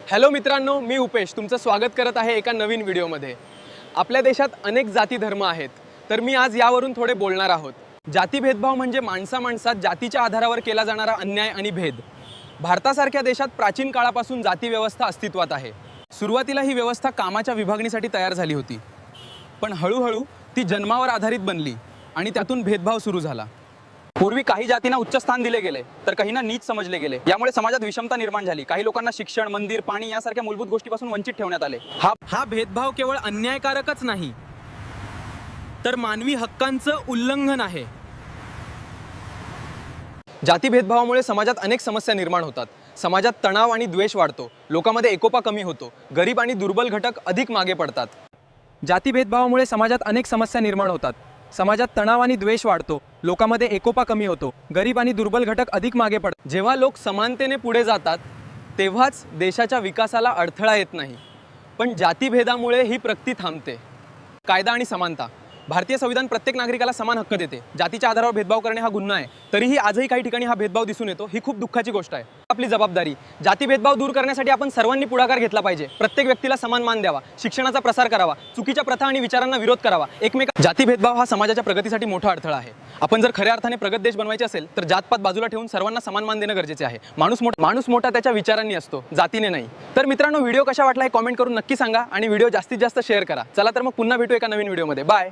Hello मित्रांनो, मी उपेश तुमचं स्वागत करत आहे एका नवीन व्हिडिओमध्ये। आपल्या देशात अनेक जाती धर्म आहेत, तर मी आज यावरून थोडे बोलणार आहोत। जाती भेदभाव म्हणजे माणसात जातीच्या आधारावर केला जाणारा अन्याय आणि भेद। भारतासारख्या देशात प्राचीन काळापासून जाती व्यवस्था अस्तित्वात आहे। सुरुवातीला ही व्यवस्था कामाच्या विभागणीसाठी तयार झाली होती, पण हळूहळू ती जन्मावर आधारित बनली आणि त्यातून भेदभाव सुरू झाला। पूर्वी काही जातींना उच्च स्थान दिले गेले तर काहींना नीच समजले गेले। यामुळे समाजात विषमता निर्माण झाली। काही लोकांना शिक्षण, मंदिर, पाणी यासारख्या मूलभूत गोष्टींपासून वंचित ठेवण्यात आले। हा भेदभाव केवळ अन्यायकारकच नाही, तर मानवी हक्कांचं उल्लंघन आहे। जाती भेदभावामुळे समाजात अनेक समस्या निर्माण होतात। समाजात तणाव आणि द्वेष वाढतो, लोकांमध्ये एकोपा कमी होतो, गरीब आणि दुर्बल घटक अधिक मागे पडतात। जाती भेदभावामुळे समाजात अनेक समस्या निर्माण होतात। समाजात तणाव आणि द्वेष वाढतो, लोकांमध्ये एकोपा कमी होतो, गरीब आणि दुर्बल घटक अधिक मागे पडतात। जेव्हा लोक समानतेने पुढे जातात तेव्हाच देशाच्या विकासाला अडथळा येत नाही, पण जातीभेदामुळे ही प्रगती थांबते। कायदा आणि समानता। भारतीय संविधान प्रत्येक नागरिकाला समान हक्क देते। जातीच्या आधारावर भेदभाव करणे हा गुन्हा आहे, तरीही आजही काही ठिकाणी हा भेदभाव दिसून येतो। ही खूप दुःखाची गोष्ट आहे। आपली जबाबदारी, जाती भेदभाव दूर करण्यासाठी आपण सर्वांनी पुढाकार घेतला पाहिजे। प्रत्येक व्यक्तीला समान मान द्यावा, शिक्षणाचा प्रसार करावा, चुकीच्या प्रथा आणि विचारांना विरोध करावा। जाती भेदभाव हा समाजाच्या प्रगतीसाठी मोठा अडथळा आहे। आपण जर खऱ्या अर्थाने प्रगत देश बनवायचे असेल तर जातपात बाजूला ठेवून सर्वांना समान मान देणे गरजेचे आहे। माणूस मोठा त्याच्या विचारांनी असतो, जातीने नाही। तर मित्रांनो, व्हिडिओ कसा वाटला हे कमेंट करून नक्की सांगा आणि व्हिडिओ जास्तीत जास्त शेअर करा। चला तर मग पुन्हा भेटू एका नवीन व्हिडिओमध्ये। बाय।